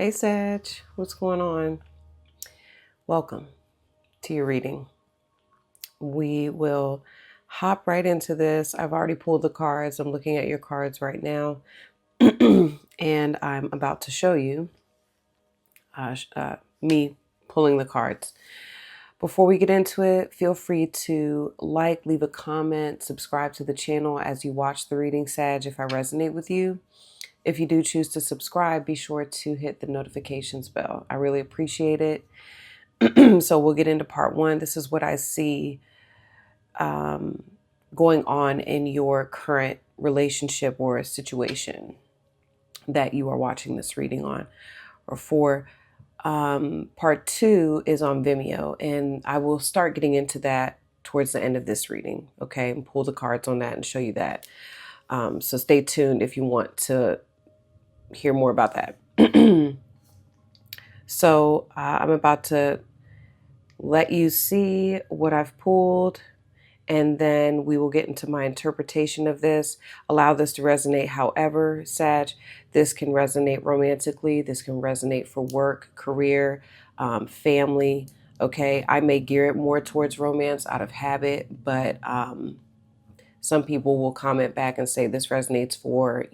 Hey Sag, what's going on? Welcome to your reading. We will hop right into this. I've already pulled the cards. I'm looking at your cards right now, and I'm about to show you me pulling the cards. Before we get into it, feel free to leave a comment, subscribe to the channel as you watch the reading, Sag, if I resonate with you. If you do choose to subscribe, be sure to hit the notifications bell. I really appreciate it. So we'll get into part one. This is what I see going on in your current relationship or situation that you are watching this reading on or for. Part two is on Vimeo, and I will start getting into that towards the end of this reading, okay, and pull the cards on that and show you that. So stay tuned if you want to hear more about that. So I'm about to let you see what I've pulled, and then we will get into my interpretation of this. Allow this to resonate however, Sag. This can resonate romantically. This can resonate for work, career, family. Okay, I may gear it more towards romance out of habit, but some people will comment back and say this resonates for,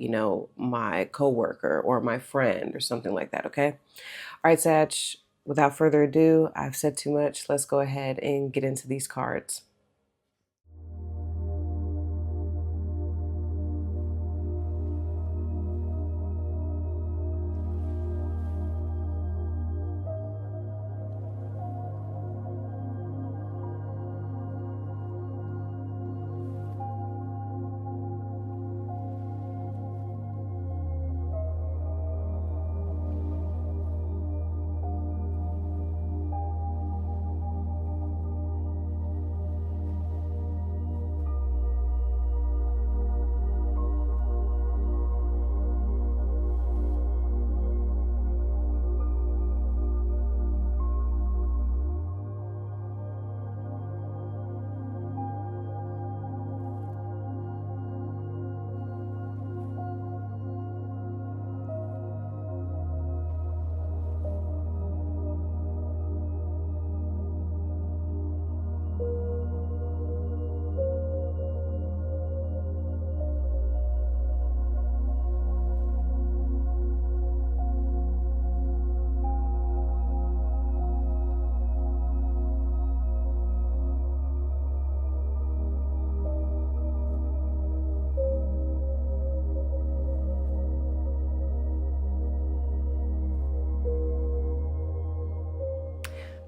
my coworker or my friend or something like that. Okay. All right, Sag, without further ado, I've said too much. Let's go ahead and get into these cards.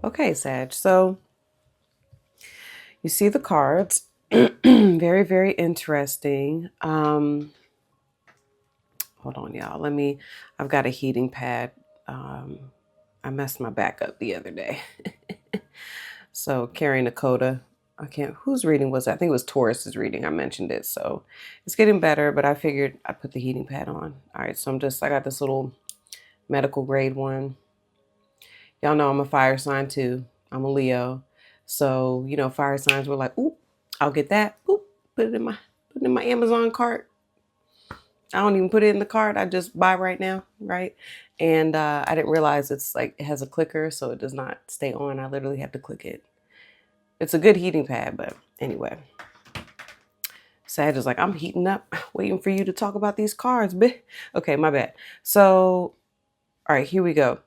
Okay, Sag. So you see the cards. Very, very interesting. Hold on, y'all. I've got a heating pad. I messed my back up the other day. So carrying a coda. Whose reading was that? I think it was Taurus's reading. I mentioned it. So it's getting better, but I figured I'd put the heating pad on. All right. So I got this little medical grade one. Y'all know I'm a fire sign too. I'm a Leo. So, fire signs were like, ooh, I'll get that. Oop, put it in my Amazon cart. I don't even put it in the cart. I just buy right now, right? And I didn't realize it's like it has a clicker, so it does not stay on. I literally have to click it. It's a good heating pad, but anyway. Sag is like, I'm heating up, waiting for you to talk about these cards. Okay, my bad. So, all right, here we go.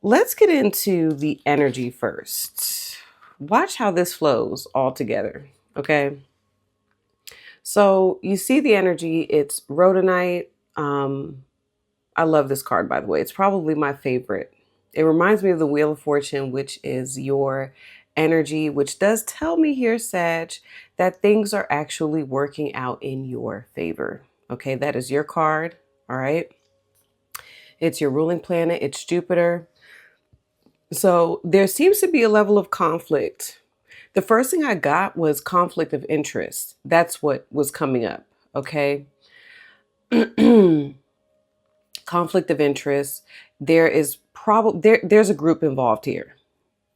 Let's get into the energy first. Watch how this flows all together, okay? So you see the energy. It's rhodonite. I love this card, by the way. It's probably my favorite. It reminds me of the Wheel of Fortune, which is your energy, which does tell me here, Sag, that things are actually working out in your favor. Okay, that is your card. All right. It's your ruling planet. It's Jupiter. So there seems to be a level of conflict. The first thing I got was conflict of interest. That's what was coming up. Okay. Conflict of interest. There's a group involved here.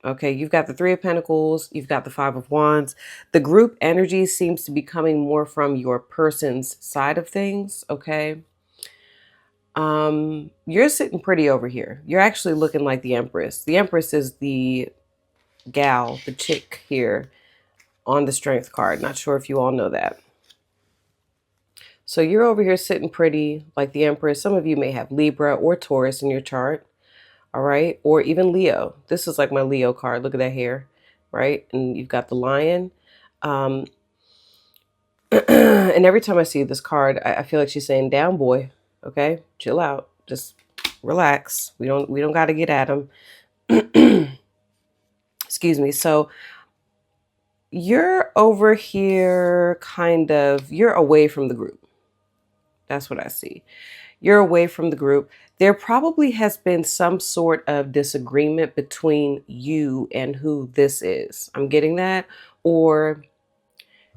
Okay, you've got the Three of Pentacles, you've got the Five of Wands. The group energy seems to be coming more from your person's side of things, okay? You're sitting pretty over here. You're actually looking like the Empress. The Empress is the gal, the chick here on the Strength card. Not sure if you all know that. So you're over here sitting pretty like the Empress. Some of you may have Libra or Taurus in your chart. All right. Or even Leo. This is like my Leo card. Look at that hair. Right. And you've got the lion. And every time I see this card, I feel like she's saying, down, boy. Okay. Chill out. Just relax. We don't got to get at them. Excuse me. So you're over here you're away from the group. That's what I see. You're away from the group. There probably has been some sort of disagreement between you and who this is. I'm getting that. Or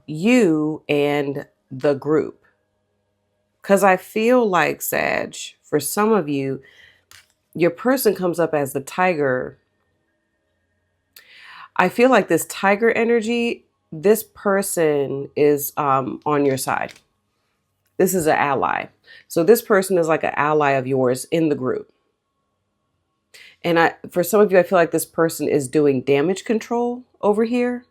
you and the group. Because I feel like, Sag, for some of you, your person comes up as the tiger. I feel like this tiger energy, this person is on your side. This is an ally. So this person is like an ally of yours in the group. And for some of you, I feel like this person is doing damage control over here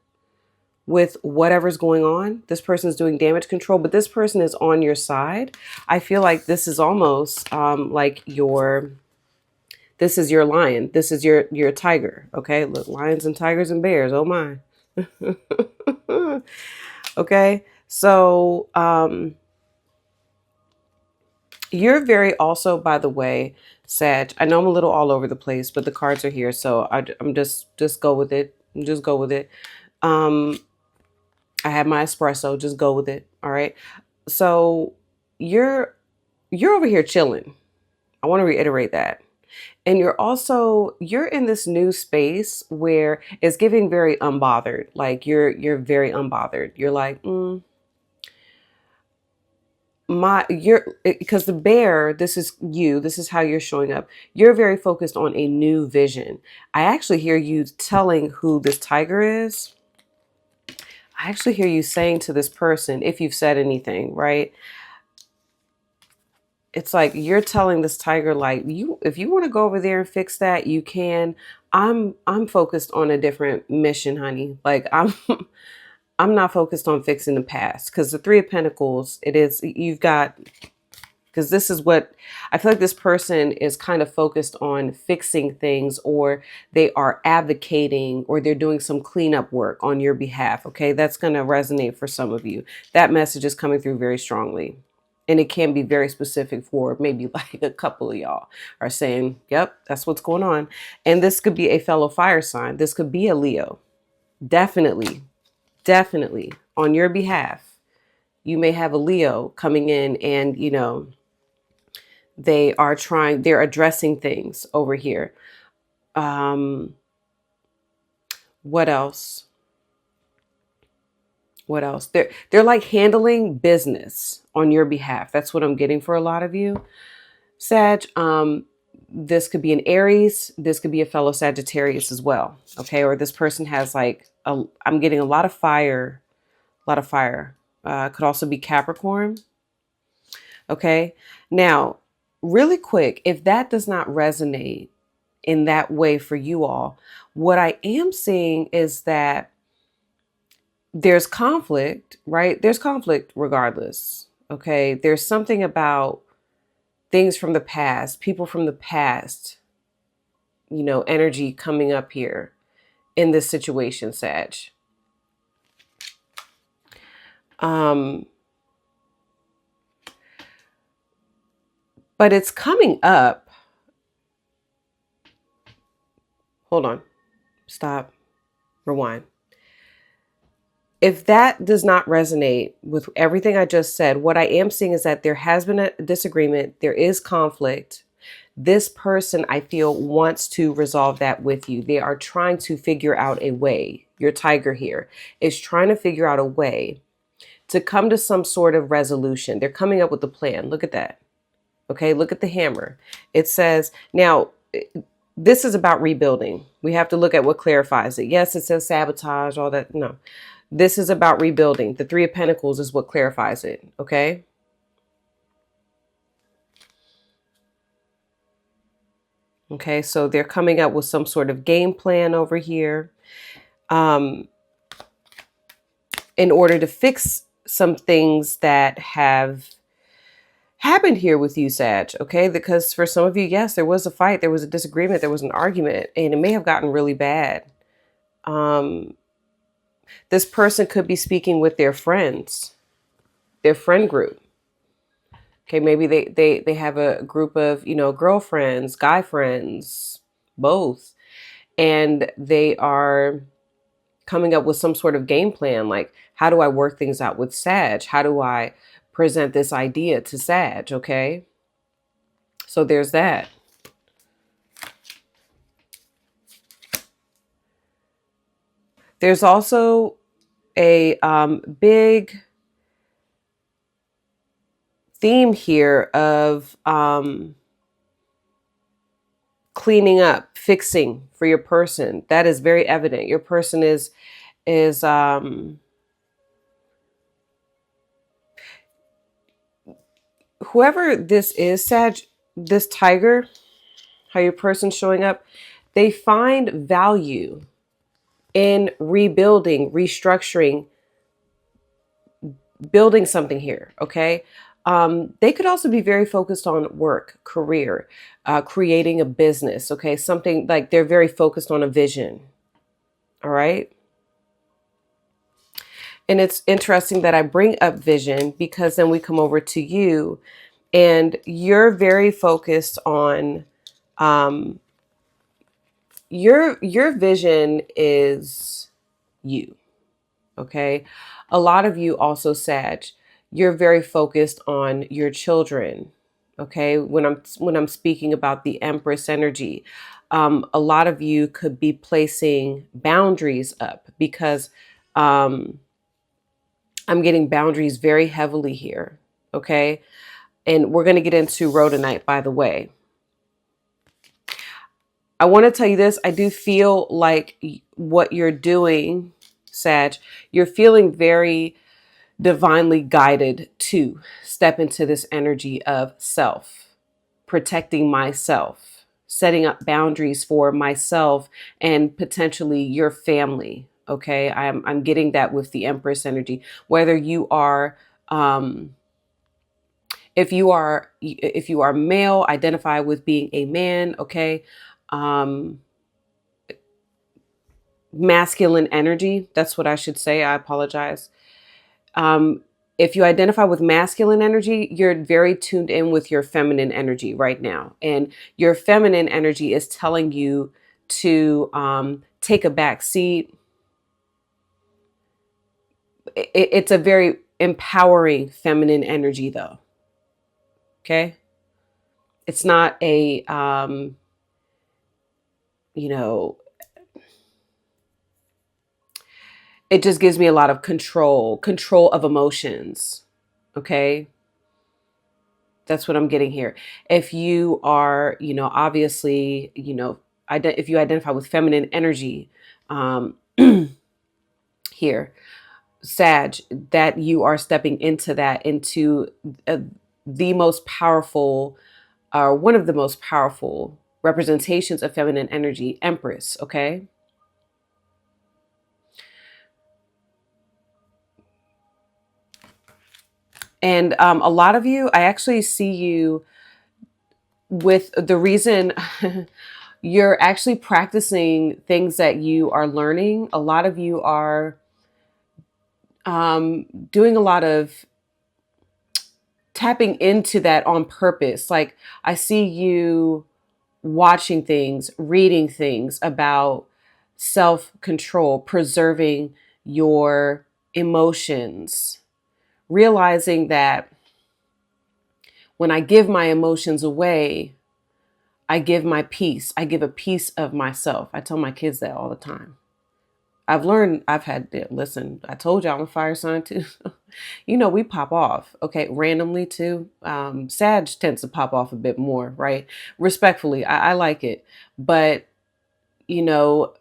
with whatever's going on. This person is doing damage control, but this person is on your side. I feel like this is almost like this is your lion. This is your tiger. Okay. Look, lions and tigers and bears. Oh my. Okay. So, you're very also, by the way, Sag, I know I'm a little all over the place, but the cards are here. So I'm just go with it. Just go with it. I have my espresso. Just go with it. All right. So you're over here chilling. I want to reiterate that. And you're in this new space where it's giving very unbothered. Like you're very unbothered. You're like, because the bear, this is you, this is how you're showing up. You're very focused on a new vision. I actually hear you telling who this tiger is. I actually hear you saying to this person, if you've said anything, right? It's like you're telling this tiger, like, if you want to go over there and fix that, you can. I'm focused on a different mission, honey. Like I'm not focused on fixing the past, because the Three of Pentacles, because this is what I feel like this person is kind of focused on, fixing things, or they are advocating, or they're doing some cleanup work on your behalf. Okay. That's going to resonate for some of you. That message is coming through very strongly. And it can be very specific for maybe like a couple of y'all are saying, yep, that's what's going on. And this could be a fellow fire sign. This could be a Leo. Definitely on your behalf. You may have a Leo coming in and, they're addressing things over here. What else? What else? They're like handling business on your behalf. That's what I'm getting for a lot of you, Sag. This could be an Aries. This could be a fellow Sagittarius as well. Okay. Or this person has I'm getting a lot of fire, could also be Capricorn. Okay. Now, really quick, if that does not resonate in that way for you all, what I am seeing is that there's conflict, right? There's conflict regardless. Okay. There's something about things from the past, people from the past, energy coming up here in this situation, Sag. But it's coming up. Hold on. Stop. Rewind. If that does not resonate with everything I just said, what I am seeing is that there has been a disagreement. There is conflict. This person, I feel, wants to resolve that with you. They are trying to figure out a way. Your tiger here is trying to figure out a way to come to some sort of resolution. They're coming up with a plan. Look at that. Okay, look at the hammer. It says, now, this is about rebuilding. We have to look at what clarifies it. Yes, it says sabotage, all that. No, this is about rebuilding. The Three of Pentacles is what clarifies it. Okay. Okay, so they're coming up with some sort of game plan over here, um, in order to fix some things that have happened here with you, Sag. Okay, because for some of you, yes, there was a fight, there was a disagreement, there was an argument, and it may have gotten really bad. This person could be speaking with their friends, their friend group. Okay, maybe they have a group of, girlfriends, guy friends, both, and they are coming up with some sort of game plan, like, how do I work things out with Sag? How do I present this idea to Sag? Okay, so there's that. There's also a big theme here of cleaning up, fixing for your person. That is very evident. Your person is whoever this is, Sag, this tiger, how your person's showing up, they find value in rebuilding, restructuring, building something here. Okay. They could also be very focused on work, career, creating a business. Okay. Something like they're very focused on a vision. All right. And it's interesting that I bring up vision because then we come over to you and you're very focused on, your vision is you. Okay. A lot of you also, Sag, you're very focused on your children. Okay. When I'm speaking about the Empress energy, a lot of you could be placing boundaries up because, I'm getting boundaries very heavily here. Okay. And we're going to get into rhodonite, by the way. I want to tell you this. I do feel like what you're doing, Sag, you're feeling very divinely guided to step into this energy of self, protecting myself, setting up boundaries for myself and potentially your family. Okay. I'm getting that with the Empress energy, whether you are, if you are male, identify with being a man. Okay. Um, Masculine energy. That's what I should say. I apologize. Um, if you identify with masculine energy, you're very tuned in with your feminine energy right now. And your feminine energy is telling you to take a back seat. It's a very empowering feminine energy, though. Okay. It's not a, you know, it just gives me a lot of control of emotions. Okay. That's what I'm getting here. If you are, obviously, if you identify with feminine energy, um, here, Sag, that you are stepping into that, into the most powerful, or one of the most powerful representations of feminine energy, Empress. Okay. And a lot of you, I actually see you with the reason you're actually practicing things that you are learning. A lot of you are doing a lot of tapping into that on purpose. Like I see you watching things, reading things about self-control, preserving your emotions, realizing that when I give my emotions away, I give my peace. I give a piece of myself. I tell my kids that all the time. I've learned, listen, I told you I'm a fire sign too. We pop off, okay, randomly too. Sag tends to pop off a bit more, right? Respectfully, I like it. But, you know,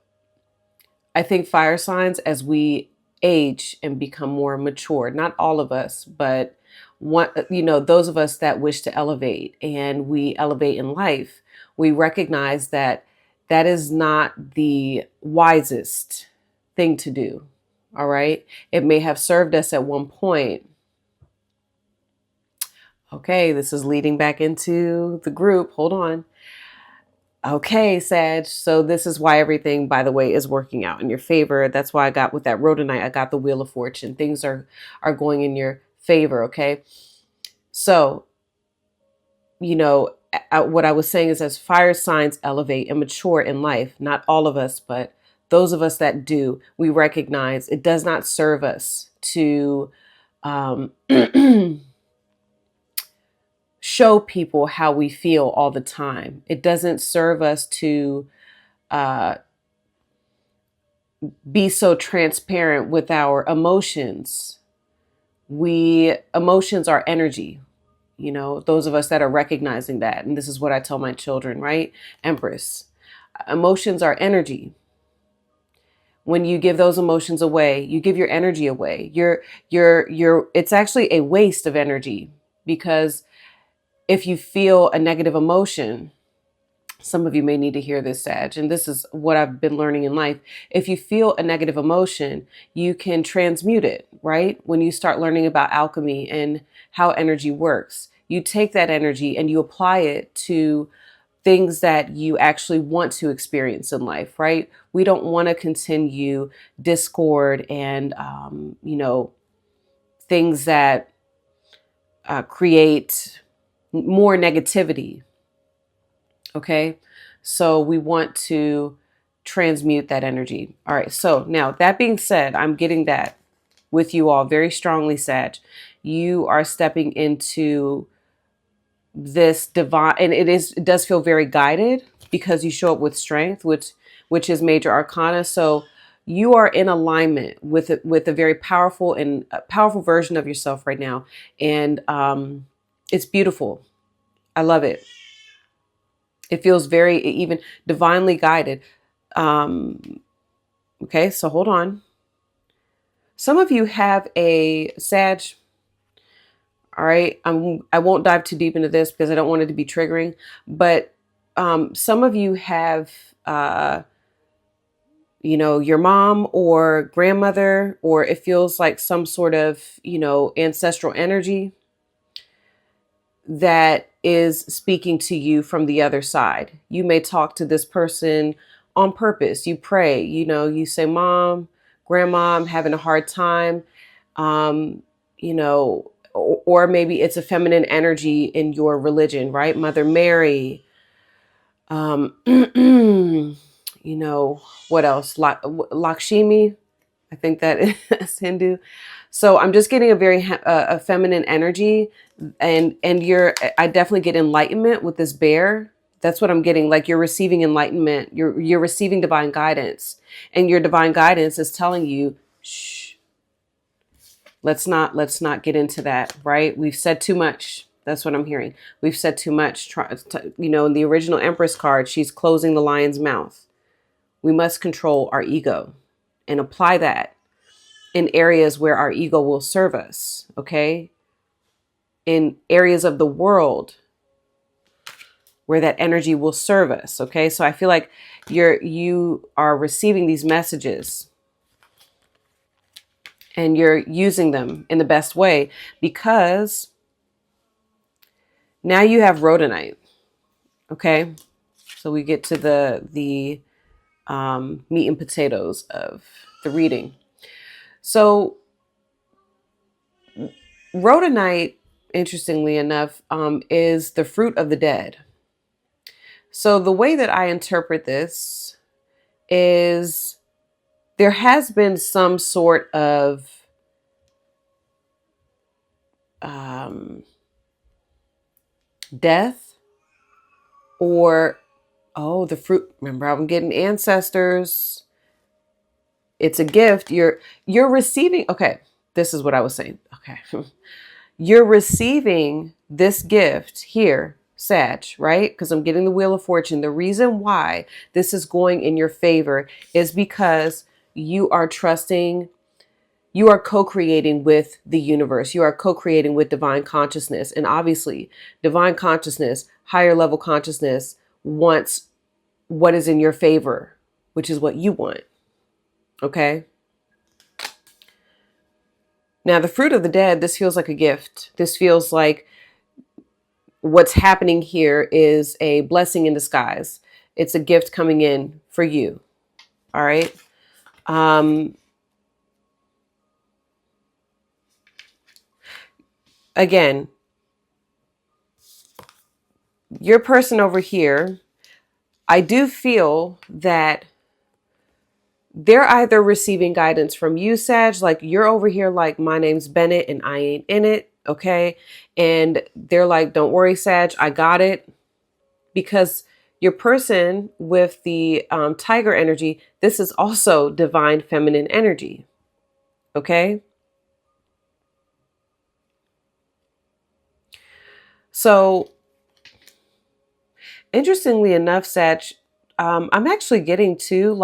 I think fire signs, as we age and become more mature, not all of us, but those of us that wish to elevate and we elevate in life, we recognize that that is not the wisest thing to do. All right. It may have served us at one point. Okay, this is leading back into the group. Hold on. Okay, Sag. So this is why everything, by the way, is working out in your favor. That's why I got with that rhodonite, I got the Wheel of Fortune. Things are going in your favor. Okay. So, what I was saying is, as fire signs elevate and mature in life, not all of us, but those of us that do, we recognize it does not serve us to show people how we feel all the time. It doesn't serve us to be so transparent with our emotions. Emotions are energy. Those of us that are recognizing that, and this is what I tell my children, right? Empress, emotions are energy. When you give those emotions away, you give your energy away. It's actually a waste of energy, because if you feel a negative emotion, some of you may need to hear this, Sag, and this is what I've been learning in life. If you feel a negative emotion, you can transmute it, right? When you start learning about alchemy and how energy works, you take that energy and you apply it to things that you actually want to experience in life, right? We don't want to continue discord and, things that create more negativity. Okay. So we want to transmute that energy. All right. So now, that being said, I'm getting that with you all very strongly, Sag. You are stepping into this divine, and it does feel very guided, because you show up with strength, which is major arcana. So you are in alignment with a very powerful version of yourself right now. And it's beautiful. I love it. It feels very, even divinely guided. Okay, so hold on. Some of you have a Sag. All right. I won't dive too deep into this because I don't want it to be triggering, but some of you have, your mom or grandmother, or it feels like some sort of, ancestral energy that is speaking to you from the other side. You may talk to this person on purpose. You pray, you say, Mom, Grandma, I'm having a hard time. Or maybe it's a feminine energy in your religion, right? Mother Mary, what else? Lakshmi, I think that is Hindu. So I'm just getting a very a feminine energy, and I definitely get enlightenment with this bear. That's what I'm getting. Like, you're receiving enlightenment. You're receiving divine guidance, and your divine guidance is telling you, shh, let's not get into that, right? We've said too much. That's what I'm hearing. We've said too much. In the original Empress card, she's closing the lion's mouth. We must control our ego and apply that in areas where our ego will serve us, okay? In areas of the world where that energy will serve us, okay? So I feel like you are receiving these messages and you're using them in the best way, because now you have rhodonite, okay? So we get to the meat and potatoes of the reading. So rhodonite, interestingly enough, is the fruit of the dead. So the way that I interpret this is there has been some sort of death, or, the fruit. Remember, I'm getting ancestors. It's a gift. You're receiving. Okay, this is what I was saying. Okay. You're receiving this gift here, Sag, right? Because I'm getting the Wheel of Fortune. The reason why this is going in your favor is because you are trusting you are co-creating with the universe. You are co-creating with divine consciousness. And obviously, divine consciousness, higher level consciousness, wants what is in your favor, which is what you want. Okay? Now, the fruit of the dead, this feels like a gift. This feels like what's happening here is a blessing in disguise. It's a gift coming in for you. All right? Again, your person over here, I do feel that they're either receiving guidance from you, Sag, like you're over here like, my name's Bennett and I ain't in it, okay? And they're like, don't worry, Sag, I got it. Because your person with the tiger energy, this is also divine feminine energy, okay? So, interestingly enough, Sag, I'm actually getting two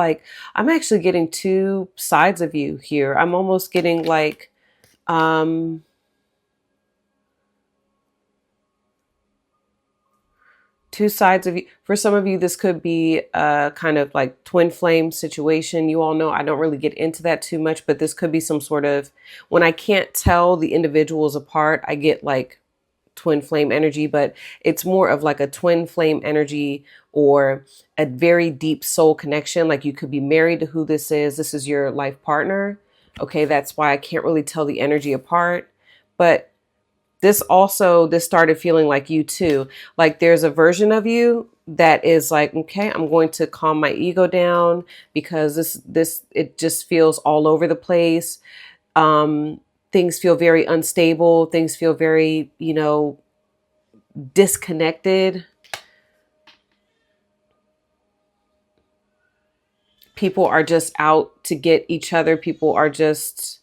sides of you here. I'm almost getting like, two sides of you. For some of you, this could be a kind of like twin flame situation. You all know I don't really get into that too much, but this could be some sort of, when I can't tell the individuals apart, I get like twin flame energy, but it's more of like a twin flame energy or a very deep soul connection. Like you could be married to who this is. This is your life partner. Okay, that's why I can't really tell the energy apart. But this started feeling like you too. Like there's a version of you that is like, okay, I'm going to calm my ego down because it just feels all over the place. Things feel very unstable. Things feel very, disconnected. People are just out to get each other. People are just,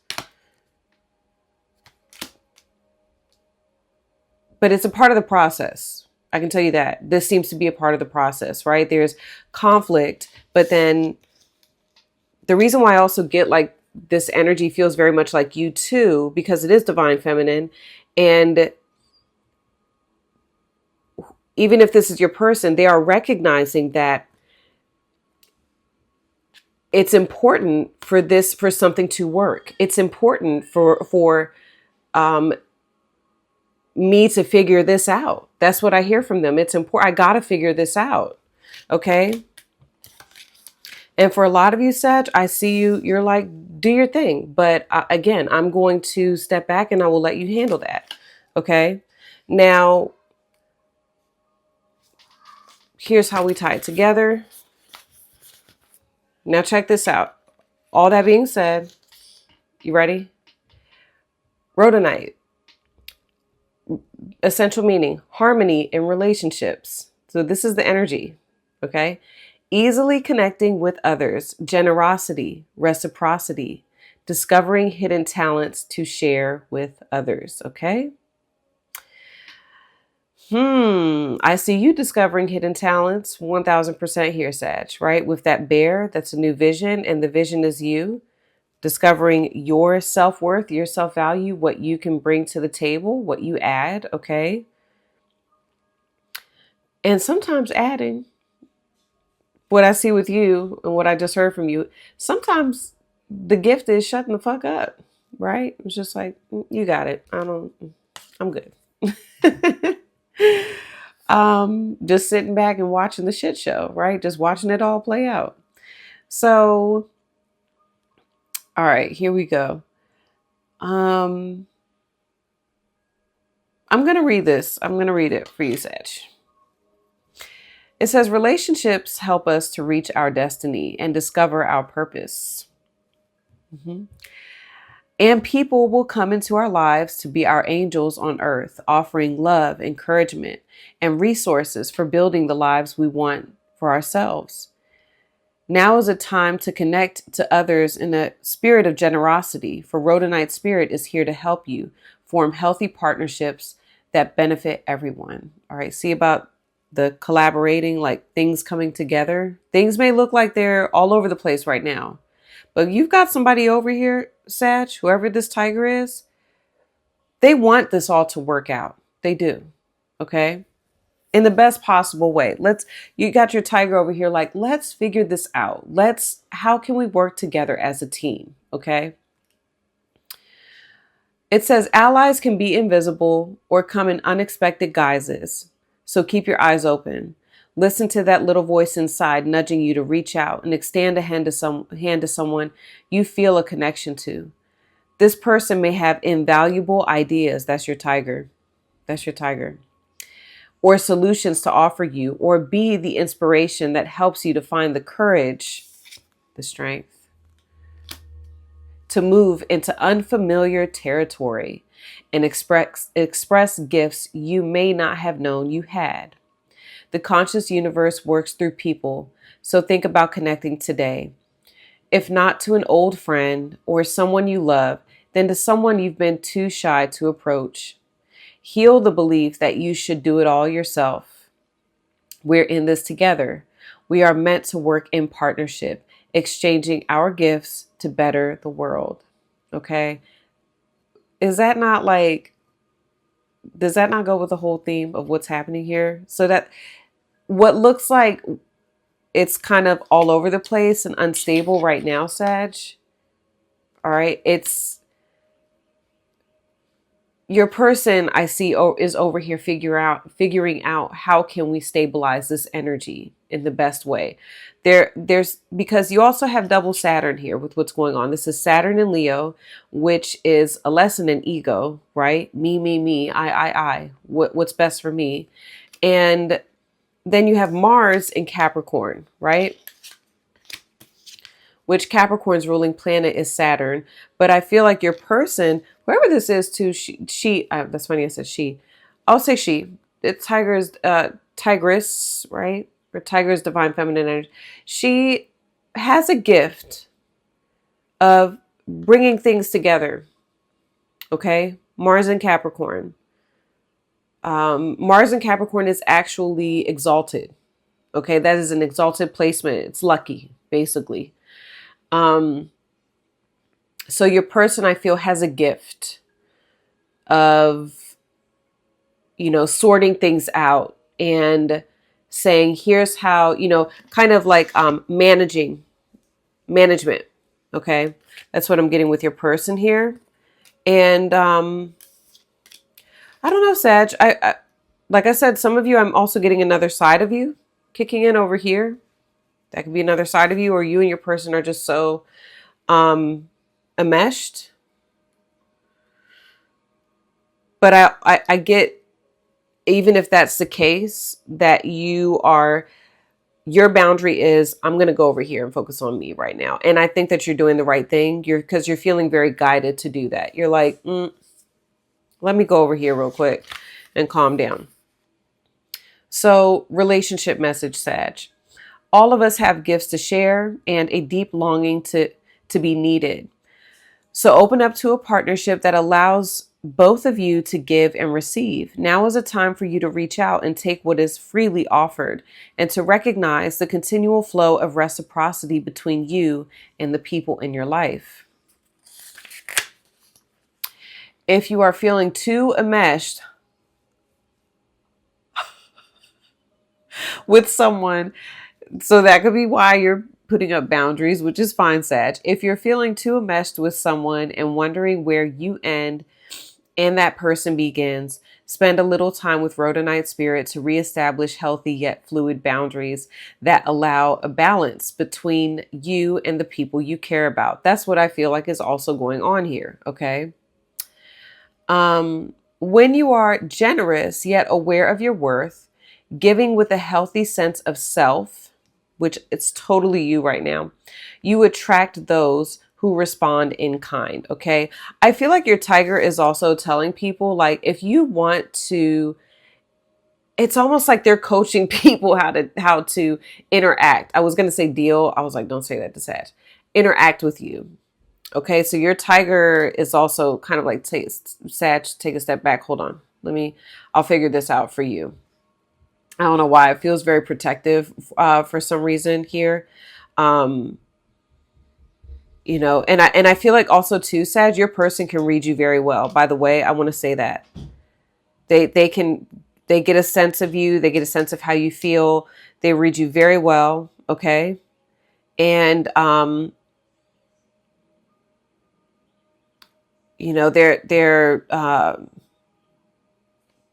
but it's a part of the process. I can tell you that. This seems to be a part of the process, right? There's conflict, but then the reason why I also get like this energy feels very much like you too, because it is divine feminine. And even if this is your person, they are recognizing that it's important for something to work. It's important for me to figure this out. That's what I hear from them. It's important. I got to figure this out. Okay. And for a lot of you, Sag, I see you're like, do your thing. But again, I'm going to step back and I will let you handle that. Okay. Now, here's how we tie it together. Now, check this out. All that being said, you ready? Rhodonite. Essential meaning, harmony in relationships. So this is the energy. Okay. Easily connecting with others, generosity, reciprocity, discovering hidden talents to share with others. Okay. I see you discovering hidden talents 1000% here, Sag, right? With that bear, that's a new vision, and the vision is you discovering your self-worth, your self-value, what you can bring to the table, what you add. Okay. And sometimes adding, what I see with you and what I just heard from you, sometimes the gift is shutting the fuck up, right? It's just like, you got it. I'm good. Just sitting back and watching the shit show, right? Just watching it all play out. So, all right, here we go. I'm going to read this. I'm going to read it for you, Sag. It says, relationships help us to reach our destiny and discover our purpose. And people will come into our lives to be our angels on earth, offering love, encouragement, and resources for building the lives we want for ourselves. Now is a time to connect to others in a spirit of generosity, for Rhodonite Spirit is here to help you form healthy partnerships that benefit everyone. All right, see about the collaborating, like things coming together. Things may look like they're all over the place right now, but you've got somebody over here Sag, whoever this tiger is, they want this all to work out. They do. Okay. In the best possible way. You got your tiger over here, like, let's figure this out. How can we work together as a team? Okay. It says allies can be invisible or come in unexpected guises. So keep your eyes open. Listen to that little voice inside nudging you to reach out and extend a hand to someone you feel a connection to. This person may have invaluable ideas. That's your tiger. That's your tiger. Or solutions to offer you, or be the inspiration that helps you to find the courage, the strength, to move into unfamiliar territory and express gifts you may not have known you had. The conscious universe works through people, so think about connecting today. If not to an old friend or someone you love, then to someone you've been too shy to approach. Heal the belief that you should do it all yourself. We're in this together. We are meant to work in partnership, exchanging our gifts to better the world. Okay? Is that not like, does that not go with the whole theme of what's happening here? So that what looks like it's kind of all over the place and unstable right now, Sag. All right? It's your person I see is over here figuring out how can we stabilize this energy in the best way. There's because you also have double Saturn here with what's going on. This is Saturn in Leo, which is a lesson in ego, right? Me, I. What's best for me. And then you have Mars in Capricorn, right? Which Capricorn's ruling planet is Saturn. But I feel like your person, whoever this is too, that's funny I said she. I'll say she. It's Tigress, right? Or Tigress, divine feminine energy. She has a gift of bringing things together. Okay? Mars in Capricorn. Mars in Capricorn is actually exalted. Okay? That is an exalted placement. It's lucky, basically. So your person, I feel, has a gift of, sorting things out and saying, here's how, kind of like management. Okay. That's what I'm getting with your person here. And I don't know, Sag. I like I said, some of you, I'm also getting another side of you kicking in over here. That could be another side of you, or you and your person are just so enmeshed. But I get, even if that's the case, that your boundary is, I'm going to go over here and focus on me right now. And I think that you're doing the right thing. Because you're feeling very guided to do that. You're like, let me go over here real quick and calm down. So, relationship message, Sag. All of us have gifts to share and a deep longing to be needed. So open up to a partnership that allows both of you to give and receive. Now is a time for you to reach out and take what is freely offered and to recognize the continual flow of reciprocity between you and the people in your life. If you are feeling too enmeshed with someone, so that could be why you're putting up boundaries, which is fine, Sag. If you're feeling too enmeshed with someone and wondering where you end and that person begins, spend a little time with Rhodonite Spirit to reestablish healthy yet fluid boundaries that allow a balance between you and the people you care about. That's what I feel like is also going on here, okay? When you are generous yet aware of your worth, giving with a healthy sense of self, which it's totally you right now, you attract those who respond in kind. Okay. I feel like your tiger is also telling people, like, if you want to, it's almost like they're coaching people how to interact. I was going to say deal. I was like, don't say that to Sag. Interact with you. Okay. So your tiger is also kind of like, Sag, take a step back. Hold on. I'll figure this out for you. I don't know why. It feels very protective for some reason here. You know, and I feel like also too, Sag, your person can read you very well. By the way, I want to say that they can, they get a sense of you, they get a sense of how you feel. They read you very well, okay? And you know, they're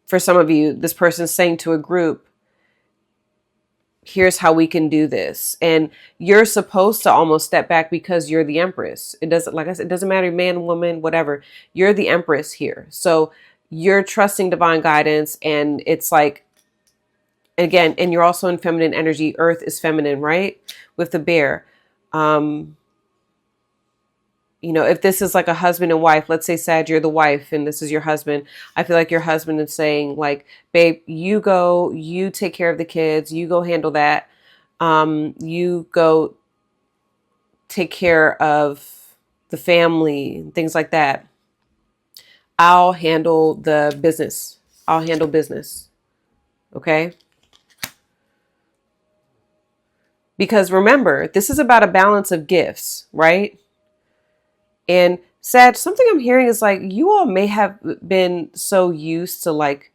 for some of you, this person's saying to a group, here's how we can do this. And you're supposed to almost step back because you're the empress. It doesn't, like I said, it doesn't matter, man, woman, whatever. You're the empress here. So you're trusting divine guidance. And it's like, again, and you're also in feminine energy. Earth is feminine, right? With the bear. You know, if this is like a husband and wife, let's say, Sad, you're the wife and this is your husband. I feel like your husband is saying, like, babe, you go, you take care of the kids, you go handle that. You go take care of the family, things like that. I'll handle the business. I'll handle business. Okay. Because remember, this is about a balance of gifts, right? And Sag, something I'm hearing is like you all may have been so used to like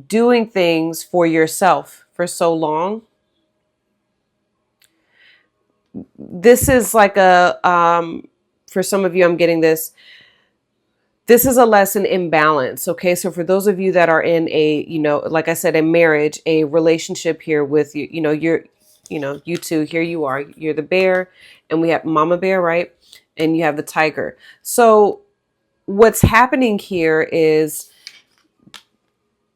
doing things for yourself for so long. This is like a for some of you, I'm getting this. This is a lesson in balance. Okay. So for those of you that are in a, you know, like I said, a marriage, a relationship here with you, you know, you're, you know, you two, here you are, you're the bear and we have mama bear, right? And you have the tiger. So what's happening here is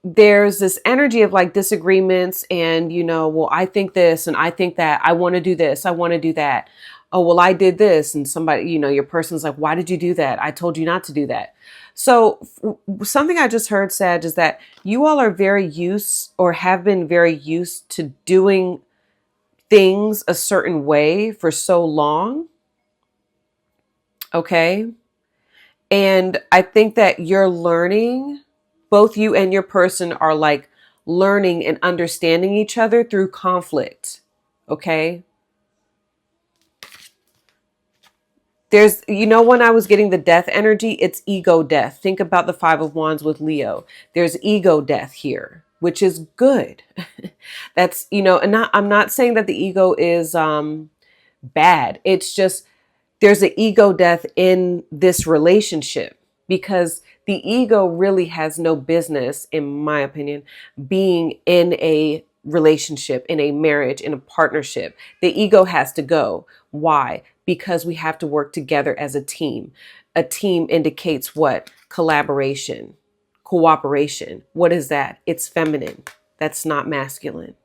there's this energy of like disagreements and, you know, well, I think this and I think that, I want to do this, I want to do that. Oh, well, I did this. And somebody, you know, your person's like, why did you do that? I told you not to do that. So something I just heard, Sag, is that you all are very used or have been very used to doing things a certain way for so long. Okay. And I think that you're learning, both you and your person are like learning and understanding each other through conflict. Okay. There's, you know, when I was getting the death energy, it's ego death. Think about the Five of Wands with Leo. There's ego death here, which is good. That's, you know, and not, I'm not saying that the ego is bad. It's just there's an ego death in this relationship because the ego really has no business, in my opinion, being in a relationship, in a marriage, in a partnership. The ego has to go. Why? Because we have to work together as a team. A team indicates what? Collaboration, cooperation. What is that? It's feminine. That's not masculine.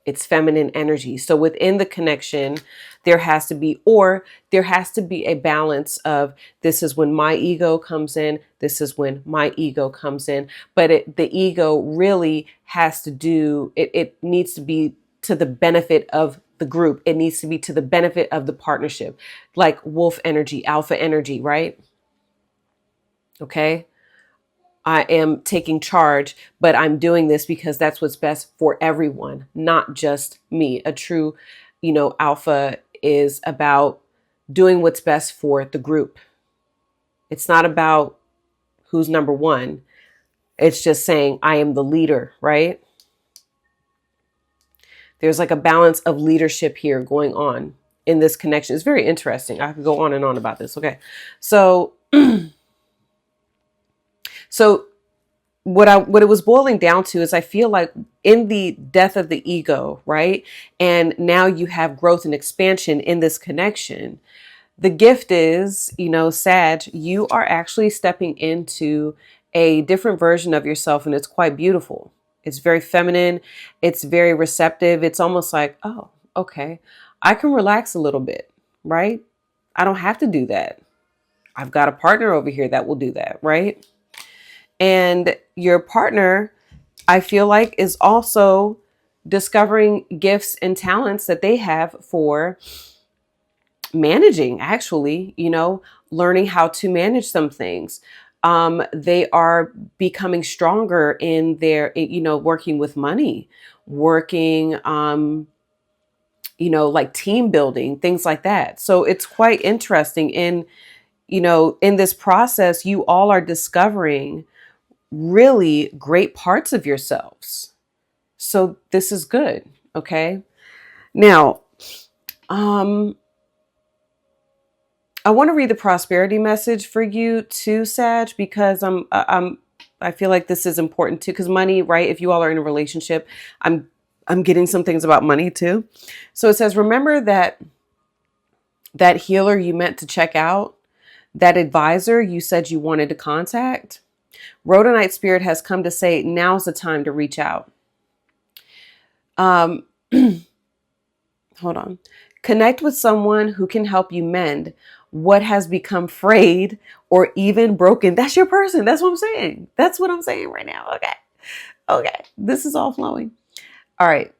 It's feminine energy. So within the connection, there has to be, or there has to be a balance of this is when my ego comes in. This is when my ego comes in. But the ego really has to do, it needs to be to the benefit of the group. It needs to be to the benefit of the partnership, like wolf energy, alpha energy, right? Okay. I am taking charge, but I'm doing this because that's what's best for everyone, not just me. A true, you know, alpha is about doing what's best for the group. It's not about who's number one. It's just saying I am the leader, right? There's like a balance of leadership here going on in this connection. It's very interesting. I could go on and on about this. Okay. So, so what it was boiling down to is I feel like in the death of the ego, right? And now you have growth and expansion in this connection. The gift is, you know, Sag, you are actually stepping into a different version of yourself and it's quite beautiful. It's very feminine. It's very receptive. It's almost like, oh, okay, I can relax a little bit, right? I don't have to do that. I've got a partner over here that will do that, right? And your partner, I feel like, is also discovering gifts and talents that they have for managing, actually, you know, learning how to manage some things. They are becoming stronger in their, you know, working with money, working, like team building, things like that. So it's quite interesting. In this process, you all are discovering really great parts of yourselves. So this is good. Okay. Now, I want to read the prosperity message for you too, Sag, because I feel like this is important too, because money, right? If you all are in a relationship, I'm getting some things about money too. So it says, remember that healer you meant to check out, that advisor you said you wanted to contact. Rhodonite Spirit has come to say, now's the time to reach out. Hold on. Connect with someone who can help you mend what has become frayed or even broken. That's your person. That's what I'm saying. That's what I'm saying right now. Okay. Okay. This is all flowing. All right.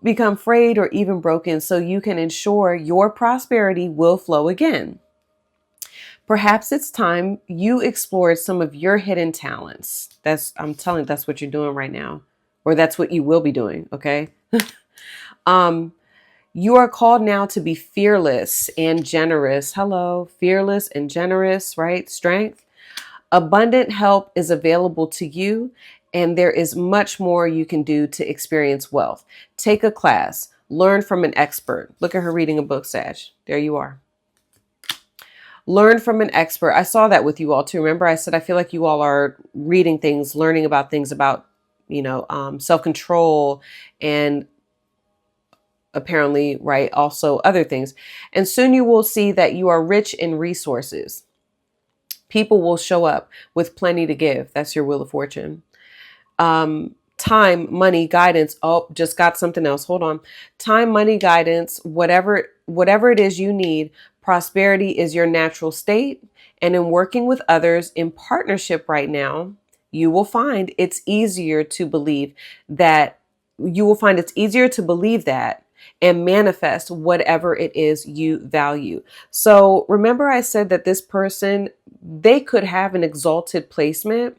Become frayed or even broken so you can ensure your prosperity will flow again. Perhaps it's time you explored some of your hidden talents. I'm telling you, that's what you're doing right now, or that's what you will be doing. Okay. You are called now to be fearless and generous. Hello, fearless and generous, right? Strength. Abundant help is available to you, and there is much more you can do to experience wealth. Take a class, learn from an expert. Look at her reading a book, Sag. There you are. Learn from an expert. I saw that with you all too. Remember, I said I feel like you all are reading things, learning about things about, self-control and apparently, right, also other things. And soon you will see that you are rich in resources. People will show up with plenty to give. That's your wheel of fortune. Time, money, guidance. Oh, just got something else. Hold on. Time, money, guidance, whatever it is you need. Prosperity is your natural state. And in working with others in partnership right now, you will find it's easier to believe that and manifest whatever it is you value. So remember I said that this person, they could have an exalted placement.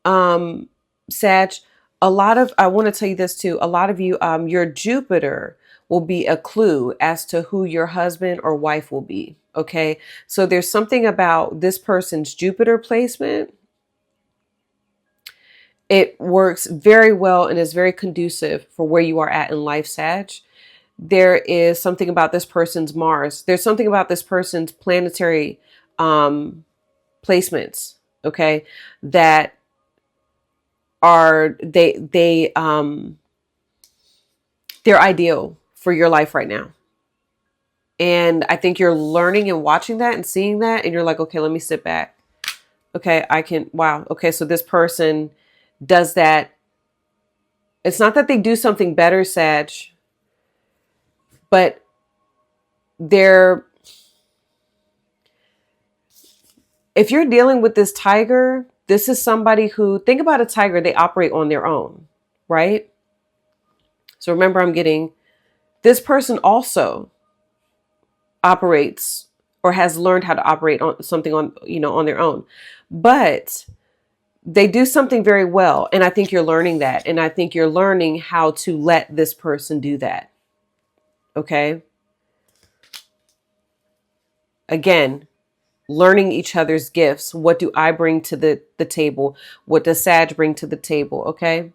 Sag, I want to tell you this too. A lot of you, your Jupiter will be a clue as to who your husband or wife will be. Okay. So there's something about this person's Jupiter placement. It works very well and is very conducive for where you are at in life, Sag. There is something about this person's Mars. There's something about this person's planetary placements, okay, that are they're ideal for your life right now. And I think you're learning and watching that and seeing that, and you're like, okay, let me sit back. Okay, wow. Okay, so this person does that. It's not that they do something better, Sag, but if you're dealing with this tiger, this is somebody who, think about a tiger, they operate on their own, right? So remember, I'm getting, this person also operates or has learned how to operate on something on their own, but they do something very well. And I think you're learning that. And I think you're learning how to let this person do that. Okay. Again, learning each other's gifts. What do I bring to the table? What does Sag bring to the table? Okay.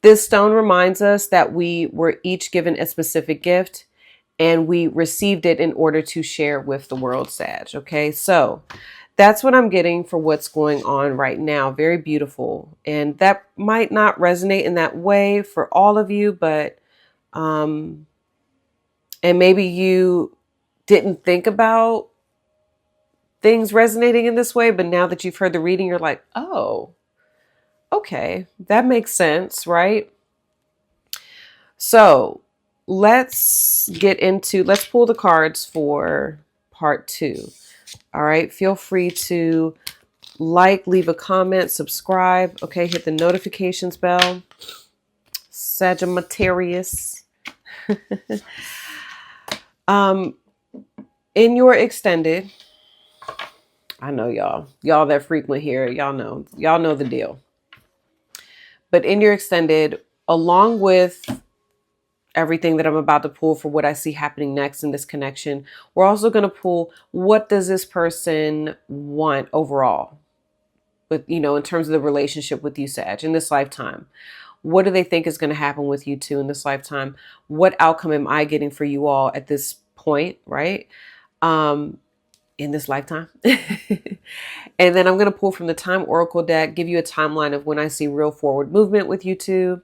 This stone reminds us that we were each given a specific gift and we received it in order to share with the world, Sag. Okay. So that's what I'm getting for what's going on right now. Very beautiful. And that might not resonate in that way for all of you, but, and maybe you didn't think about things resonating in this way, but now that you've heard the reading, you're like, oh, okay, that makes sense, right? So let's pull the cards for part 2. All right. Feel free to leave a comment, subscribe. Okay. Hit the notifications bell. Sagittarius. In your extended, I know y'all that frequent here, y'all know the deal. But in your extended, along with everything that I'm about to pull for what I see happening next in this connection, we're also going to pull, what does this person want overall? With, you know, in terms of the relationship with you, Sag, in this lifetime. What do they think is going to happen with you two in this lifetime? What outcome am I getting for you all at this point, right? In this lifetime. And then I'm going to pull from the Time Oracle deck, give you a timeline of when I see real forward movement with you two.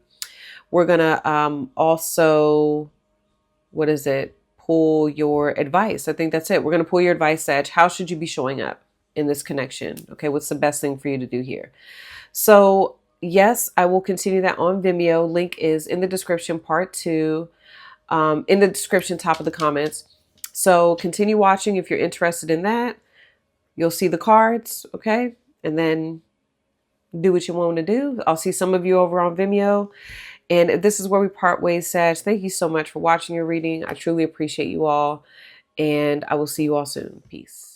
We're going to also, what is it? Pull your advice. I think that's it. We're going to pull your advice, Sag. How should you be showing up in this connection? Okay, what's the best thing for you to do here? So yes, I will continue that on Vimeo. Link is in the description, part 2, in the description, top of the comments. So continue watching if you're interested in that. You'll see the cards, okay? And then do what you want to do. I'll see some of you over on Vimeo. And this is where we part ways, Sag. Thank you so much for watching your reading. I truly appreciate you all. And I will see you all soon. Peace.